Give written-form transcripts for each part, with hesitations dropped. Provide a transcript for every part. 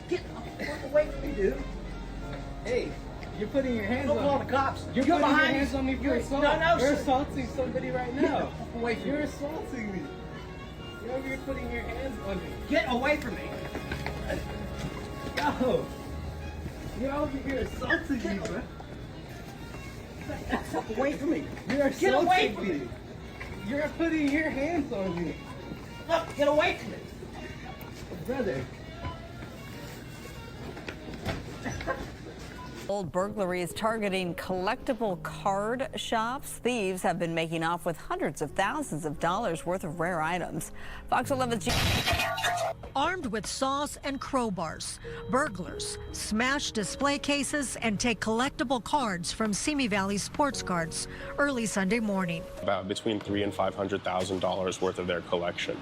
Get the fuck away from me, dude. Hey, you're putting your hands Don't on call me. the cops. You're putting your behind hands on me for assault. No, You're sir. assaulting somebody right now. Get the fuck away from You're me. assaulting me. You're over here putting your hands on me. Get away from me. Yo, you're over here assaulting me, bro. Get the fuck away from me. You're Get away assaulting from me. me. You're putting your hands on me. Look, get away from me. Brother. Old burglary is targeting collectible card shops. Thieves have been making off with hundreds of thousands of dollars worth of rare items. Fox 11's Armed with saws and crowbars, burglars smash display cases and take collectible cards from Simi Valley Sports Cards early Sunday morning. About between $300,000 and $500,000 worth of their collection.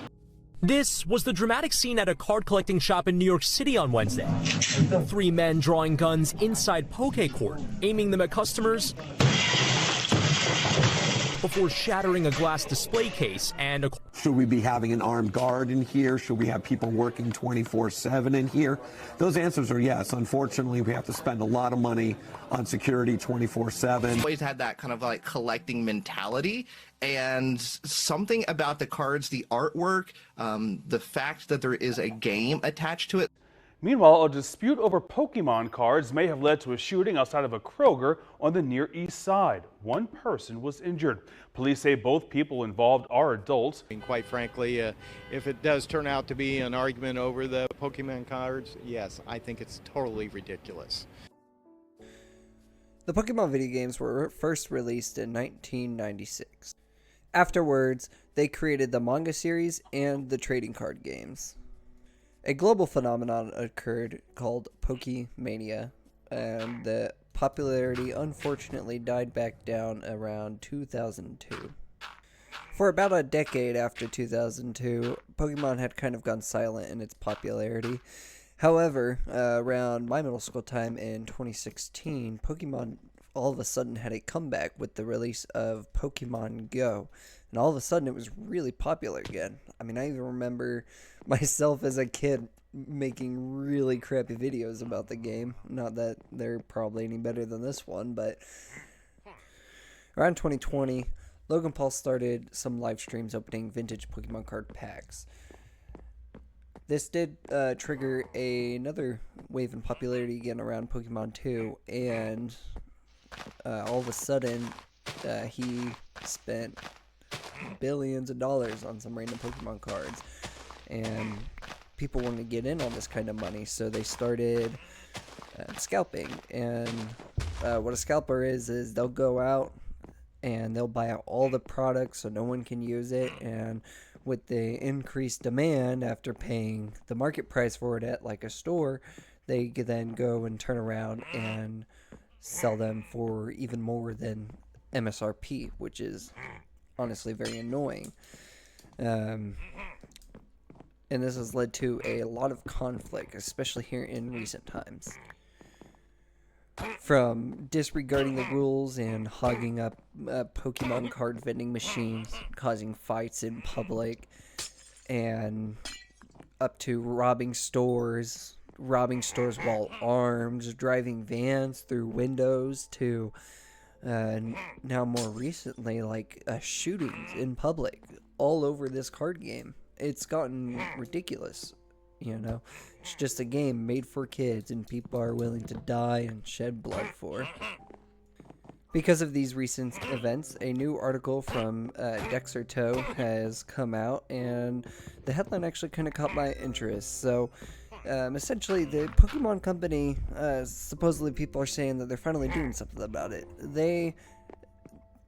This was the dramatic scene at a card collecting shop in New York City on Wednesday. 3 men drawing guns inside Poke Court, aiming them at customers before shattering a glass display case and a... Should we be having an armed guard in here? Should we have people working 24/7 in here? Those answers are yes. Unfortunately, we have to spend a lot of money on security 24/7. Always had that kind of like collecting mentality, and something about the cards, the artwork, the fact that there is a game attached to it. Meanwhile, a dispute over Pokemon cards may have led to a shooting outside of a Kroger on the Near East Side. One person was injured. Police say both people involved are adults. And quite frankly, if it does turn out to be an argument over the Pokemon cards, yes, I think it's totally ridiculous. The Pokemon video games were first released in 1996. Afterwards, they created the manga series and the trading card games. A global phenomenon occurred called Pokemania, and the popularity unfortunately died back down around 2002. For about a decade after 2002, Pokemon had kind of gone silent in its popularity. However, around my middle school time in 2016, Pokemon all of a sudden had a comeback with the release of Pokemon Go. And all of a sudden it was really popular again. I mean, I even remember myself as a kid making really crappy videos about the game. Not that they're probably any better than this one, but around 2020, Logan Paul started some live streams opening vintage Pokemon card packs. This did trigger another wave in popularity again around Pokemon 2, and all of a sudden he spent billions of dollars on some random Pokemon cards, and people wanted to get in on this kind of money, so they started scalping. And what a scalper is they'll go out and they'll buy out all the products so no one can use it, and with the increased demand after paying the market price for it at like a store, they could then go and turn around and sell them for even more than MSRP, which is honestly very annoying. And this has led to a lot of conflict, especially here in recent times. From disregarding the rules and hogging up Pokemon card vending machines, causing fights in public, and up to robbing stores while armed, driving vans through windows, to now more recently, like shootings in public all over this card game. It's gotten ridiculous, you know. It's just a game made for kids, and people are willing to die and shed blood for. Because of these recent events, a new article from Dexerto has come out, and the headline actually kind of caught my interest. So, essentially, the Pokemon Company, supposedly people are saying that they're finally doing something about it. They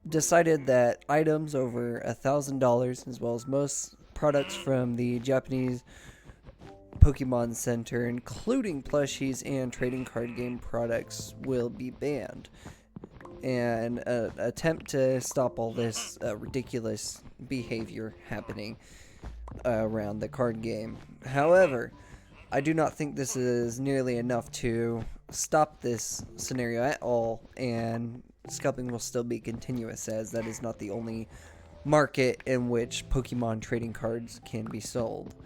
decided that items over $1,000, as well as most products from the Japanese Pokemon Center, including plushies and trading card game products, will be banned. And an attempt to stop all this ridiculous behavior happening around the card game. However, I do not think this is nearly enough to stop this scenario at all, and scalping will still be continuous, as that is not the only market in which Pokemon trading cards can be sold.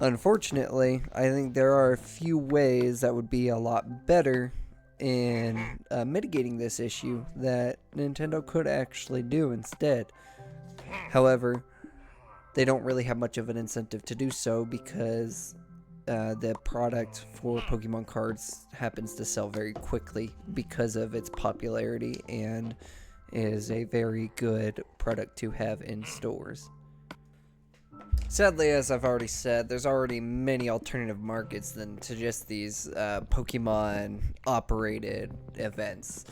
Unfortunately, I think there are a few ways that would be a lot better in mitigating this issue that Nintendo could actually do instead. However, they don't really have much of an incentive to do so because the product for Pokemon cards happens to sell very quickly because of its popularity and is a very good product to have in stores. Sadly, as I've already said, there's already many alternative markets than to just these Pokemon operated events,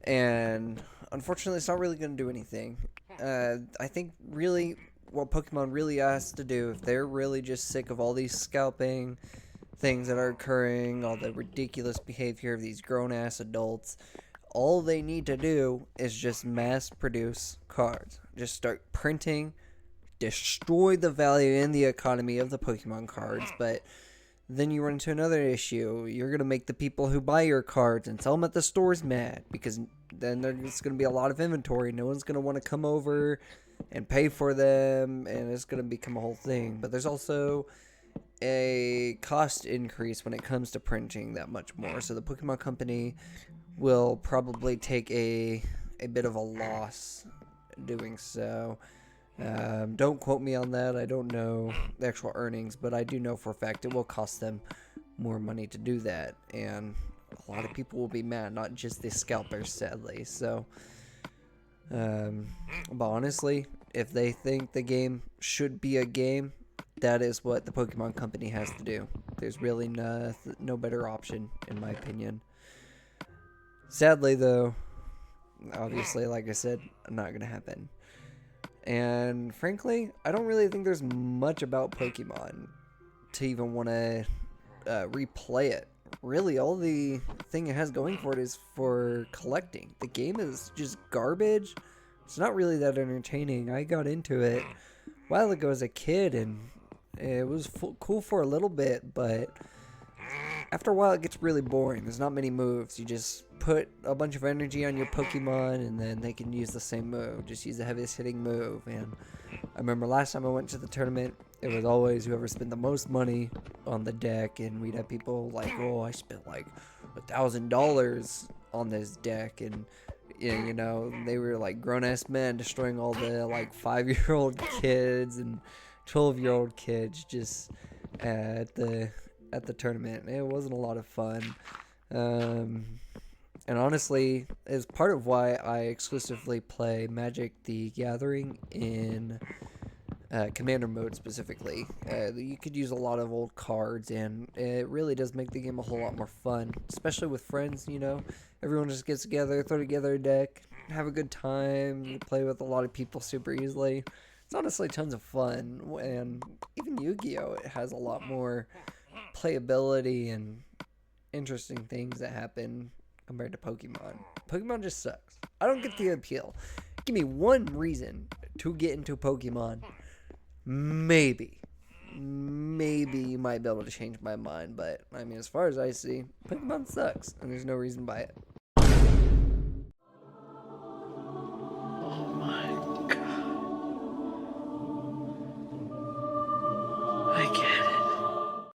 and unfortunately it's not really going to do anything. I think really what Pokemon really has to do, if they're really just sick of all these scalping things that are occurring, all the ridiculous behavior of these grown-ass adults, all they need to do is just mass produce cards. Just start printing, destroy the value in the economy of the Pokemon cards, but then you run into another issue. You're going to make the people who buy your cards and sell them at the stores mad, because then there's going to be a lot of inventory. No one's going to want to come over and pay for them, and it's going to become a whole thing. But there's also a cost increase when it comes to printing that much more, so the Pokemon Company will probably take a bit of a loss doing so. Don't quote me on that. I don't know the actual earnings, but I do know for a fact it will cost them more money to do that, and a lot of people will be mad, not just the scalpers, sadly. So, but honestly, if they think the game should be a game, that is what the Pokemon Company has to do. There's really no better option, in my opinion. Sadly, though, obviously, like I said, not going to happen. And frankly, I don't really think there's much about Pokemon to even want to replay it. Really, all the thing it has going for it is for collecting. The game is just garbage. It's not really that entertaining. I got into it a while ago as a kid, and it was cool for a little bit, but after a while it gets really boring. There's not many moves. You just put a bunch of energy on your Pokemon, and then they can use the same move. Just use the heaviest hitting move. And I remember last time I went to the tournament, it was always whoever spent the most money on the deck, and we'd have people like, oh, I spent like $1,000 on this deck, and you know, they were like grown-ass men destroying all the like 5-year-old kids and 12-year-old kids just at the tournament. It wasn't a lot of fun. And honestly, is part of why I exclusively play Magic the Gathering in Commander mode specifically. You could use a lot of old cards, and it really does make the game a whole lot more fun, especially with friends, you know. Everyone just gets together, throw together a deck, have a good time, you play with a lot of people super easily. It's honestly tons of fun, and even Yu-Gi-Oh! It has a lot more playability and interesting things that happen compared to Pokemon. Pokemon just sucks. I don't get the appeal. Give me one reason to get into Pokemon. Maybe you might be able to change my mind, but I mean, as far as I see, Pokemon sucks, and there's no reason to buy it. Oh my